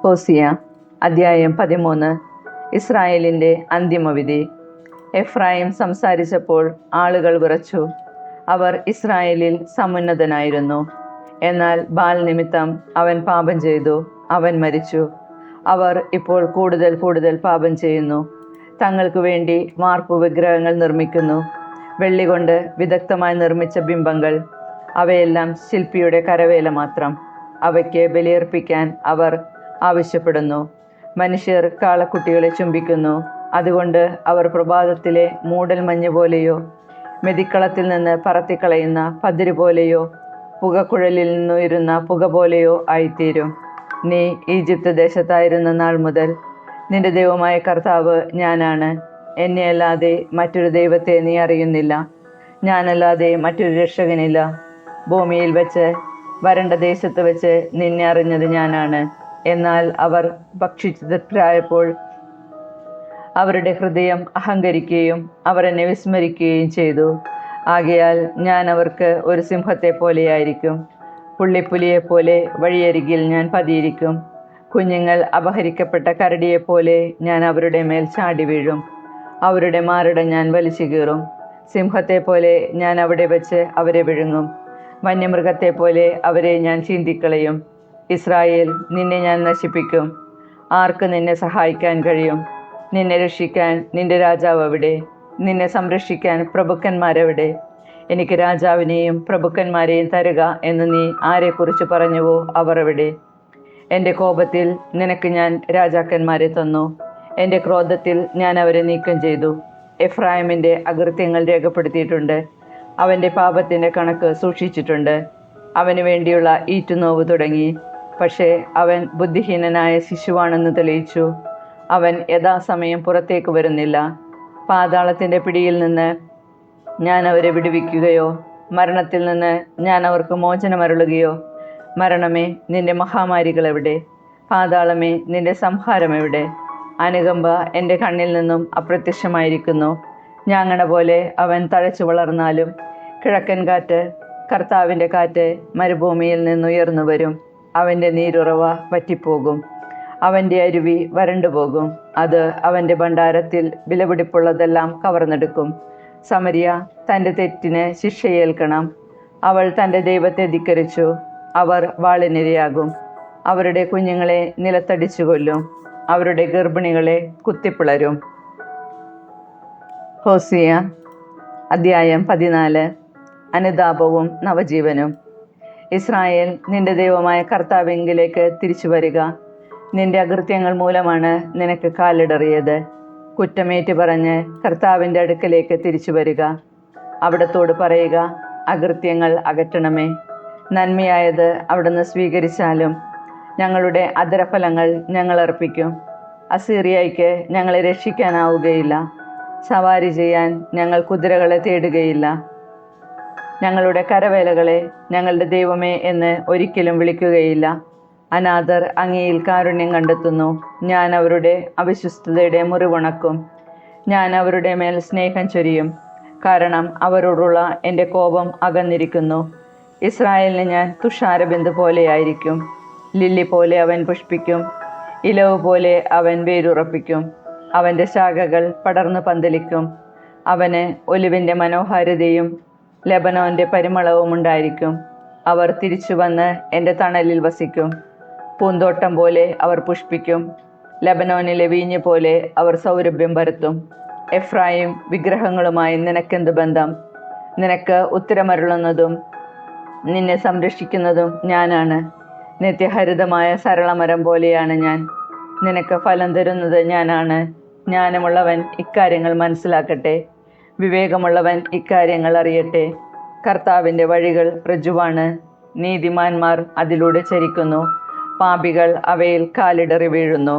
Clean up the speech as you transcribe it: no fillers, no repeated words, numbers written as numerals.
ഹോസിയ അധ്യായം 13. ഇസ്രായേലിൻ്റെ അന്തിമവിധി. എഫ്രായിം സംസാരിച്ചപ്പോൾ ആളുകൾ വിറച്ചു. അവർ ഇസ്രായേലിൽ സമുന്നതനായിരുന്നു. എന്നാൽ ബാൽ നിമിത്തം അവൻ പാപം ചെയ്തു, അവൻ മരിച്ചു. അവർ ഇപ്പോൾ കൂടുതൽ കൂടുതൽ പാപം ചെയ്യുന്നു. തങ്ങൾക്ക് വേണ്ടി വാർപ്പു വിഗ്രഹങ്ങൾ നിർമ്മിക്കുന്നു, വെള്ളി കൊണ്ട് വിദഗ്ധമായി നിർമ്മിച്ച ബിംബങ്ങൾ. അവയെല്ലാം ശില്പിയുടെ കരവേല മാത്രം. അവയ്ക്ക് ബലിയർപ്പിക്കാൻ അവർ ആവശ്യപ്പെടുന്നു. മനുഷ്യർ കാളക്കുട്ടികളെ ചുംബിക്കുന്നു. അതുകൊണ്ട് അവർ പ്രഭാതത്തിലെ മൂടൽ മഞ്ഞ് പോലെയോ മെതിക്കളത്തിൽ നിന്ന് പറത്തിക്കളയുന്ന പതിര് പോലെയോ പുകക്കുഴലിൽ നിന്നുയരുന്ന പുക പോലെയോ ആയിത്തീരും. നീ ഈജിപ്ത് ദേശത്തായിരുന്ന നാൾ മുതൽ നിന്റെ ദൈവമായ കർത്താവ് ഞാനാണ്. എന്നെയല്ലാതെ മറ്റൊരു ദൈവത്തെ നീ അറിയുന്നില്ല. ഞാനല്ലാതെ മറ്റൊരു രക്ഷകനില്ല. ഭൂമിയിൽ വെച്ച് വരണ്ട ദേശത്ത് വെച്ച് നിന്നെ അറിഞ്ഞത് ഞാനാണ്. എന്നാൽ അവർ ഭക്ഷിച്ചു തൃപ്തരായപ്പോൾ അവരുടെ ഹൃദയം അഹങ്കരിക്കുകയും അവർ എന്നെ വിസ്മരിക്കുകയും ചെയ്തു. ആകയാൽ ഞാൻ അവർക്ക് ഒരു സിംഹത്തെ പോലെയായിരിക്കും. പുള്ളിപ്പുലിയെപ്പോലെ വഴിയരികിൽ ഞാൻ പതിയിരിക്കും. കുഞ്ഞുങ്ങൾ അപഹരിക്കപ്പെട്ട കരടിയെപ്പോലെ ഞാൻ അവരുടെ മേൽ ചാടി വീഴും. അവരുടെ മാറിട ഞാൻ വലിച്ചു കീറും. സിംഹത്തെ പോലെ ഞാൻ അവിടെ വെച്ച് അവരെ വിഴുങ്ങും. വന്യമൃഗത്തെ പോലെ അവരെ ഞാൻ ചീന്തിക്കളയും. ഇസ്രായേൽ, നിന്നെ ഞാൻ നശിപ്പിക്കും. ആർക്ക് നിന്നെ സഹായിക്കാൻ കഴിയും? നിന്നെ രക്ഷിക്കാൻ നിന്റെ രാജാവ് എവിടെ? നിന്നെ സംരക്ഷിക്കാൻ പ്രഭുക്കന്മാരെവിടെ? എനിക്ക് രാജാവിനെയും പ്രഭുക്കന്മാരെയും തരുക എന്ന് നീ ആരെക്കുറിച്ച് പറഞ്ഞുവോ അവർ എവിടെ? എൻ്റെ കോപത്തിൽ നിനക്ക് ഞാൻ രാജാക്കന്മാരെ തന്നു. എൻ്റെ ക്രോധത്തിൽ ഞാൻ അവരെ നീക്കം ചെയ്തു. എഫ്രായിമിൻ്റെ അകൃത്യങ്ങൾ രേഖപ്പെടുത്തിയിട്ടുണ്ട്. അവൻ്റെ പാപത്തിൻ്റെ കണക്ക് സൂക്ഷിച്ചിട്ടുണ്ട്. അവന് വേണ്ടിയുള്ള ഈറ്റുനോവ് തുടങ്ങി. പക്ഷേ അവൻ ബുദ്ധിഹീനനായ ശിശുവാണെന്ന് തെളിയിച്ചു. അവൻ യഥാസമയം പുറത്തേക്ക് വരുന്നില്ല. പാതാളത്തിൻ്റെ പിടിയിൽ നിന്ന് ഞാൻ അവരെ വിടുവിക്കുകയോ മരണത്തിൽ നിന്ന് ഞാൻ അവർക്ക് മോചനമരുളുകയോ? മരണമേ, നിന്റെ മഹാമാരികൾ എവിടെ? പാതാളമേ, നിന്റെ സംഹാരം എവിടെ? അനുകമ്പ എൻ്റെ കണ്ണിൽ നിന്നും അപ്രത്യക്ഷമായിരിക്കുന്നു. ഞാങ്ങണ പോലെ അവൻ തഴച്ചു വളർന്നാലും കിഴക്കൻ കാറ്റ്, കർത്താവിൻ്റെ കാറ്റ് മരുഭൂമിയിൽ നിന്നുയർന്നു വരും. അവൻ്റെ നീരുറവ വറ്റിപ്പോകും. അവൻ്റെ അരുവി വരണ്ടുപോകും. അത് അവൻ്റെ ഭണ്ഡാരത്തിൽ വിലപിടിപ്പുള്ളതെല്ലാം കവർന്നെടുക്കും. സമരിയ തൻ്റെ തെറ്റിന് ശിക്ഷയേൽക്കണം. അവൾ തൻ്റെ ദൈവത്തെ ധിക്കരിച്ചു. അവർ വാളിനിരയാകും. അവരുടെ കുഞ്ഞുങ്ങളെ നിലത്തടിച്ചു കൊല്ലും. അവരുടെ ഗർഭിണികളെ കുത്തിപ്പിളരും. ഹോസിയ അധ്യായം 14. അനുതാപവും നവജീവനും. ഇസ്രായേൽ, നിന്റെ ദൈവമായ കർത്താവിങ്കിലേക്ക് തിരിച്ചു വരിക. നിന്റെ അകൃത്യങ്ങൾ മൂലമാണ് നിനക്ക് കാലിടറിയത്. കുറ്റമേറ്റ് പറഞ്ഞ് കർത്താവിൻ്റെ അടുക്കലേക്ക് തിരിച്ചു വരിക. അവിടത്തോട് പറയുക, അകൃത്യങ്ങൾ അകറ്റണമേ. നന്മയായത് അവിടുന്ന് സ്വീകരിച്ചാലും ഞങ്ങളുടെ അധരഫലങ്ങൾ ഞങ്ങൾ അർപ്പിക്കും. അസീറിയയ്ക്ക് ഞങ്ങളെ രക്ഷിക്കാനാവുകയില്ല. സവാരി ചെയ്യാൻ ഞങ്ങൾ കുതിരകളെ തേടുകയില്ല. ഞങ്ങളുടെ കരവേലകളെ ഞങ്ങളുടെ ദൈവമേ എന്ന് ഒരിക്കലും വിളിക്കുകയില്ല. അനാഥർ അങ്ങയിൽ കാരുണ്യം കണ്ടെത്തുന്നു. ഞാൻ അവരുടെ അവിശ്വസ്തതയുടെ മുറിവുണക്കും. ഞാൻ അവരുടെ മേൽ സ്നേഹം ചൊരിയും, കാരണം അവരോടുള്ള എൻ്റെ കോപം അകന്നിരിക്കുന്നു. ഇസ്രായേലിന് ഞാൻ തുഷാരബിന്ദു പോലെയായിരിക്കും. ലില്ലി പോലെ അവൻ പുഷ്പിക്കും. ഇലവ് പോലെ അവൻ വേരുറപ്പിക്കും. അവൻ്റെ ശാഖകൾ പടർന്നു പന്തലിക്കും. അവന് ഒലിവിൻ്റെ മനോഹാരിതയും ലെബനോൻ്റെ പരിമളവും ഉണ്ടായിരിക്കും. അവർ തിരിച്ചു വന്ന് എൻ്റെ തണലിൽ വസിക്കും. പൂന്തോട്ടം പോലെ അവർ പുഷ്പിക്കും. ലെബനോനിലെ വീഞ്ഞ് പോലെ അവർ സൗരഭ്യം പരത്തും. എഫ്രായിം, വിഗ്രഹങ്ങളുമായി നിനക്കെന്ത് ബന്ധം? നിനക്ക് ഉത്തരമരുളുന്നതും നിന്നെ സംരക്ഷിക്കുന്നതും ഞാനാണ്. നിത്യഹരിതമായ സരളമരം പോലെയാണ് ഞാൻ. നിനക്ക് ഫലം തരുന്നത് ഞാനാണ്. ജ്ഞാനമുള്ളവൻ ഇക്കാര്യങ്ങൾ മനസ്സിലാക്കട്ടെ. വിവേകമുള്ളവൻ ഇക്കാര്യങ്ങൾ അറിയട്ടെ. കർത്താവിൻ്റെ വഴികൾ ഋജുവാണ്. നീതിമാന്മാർ അതിലൂടെ ചരിക്കുന്നു. പാപികൾ അവയിൽ കാലിടറി വീഴുന്നു.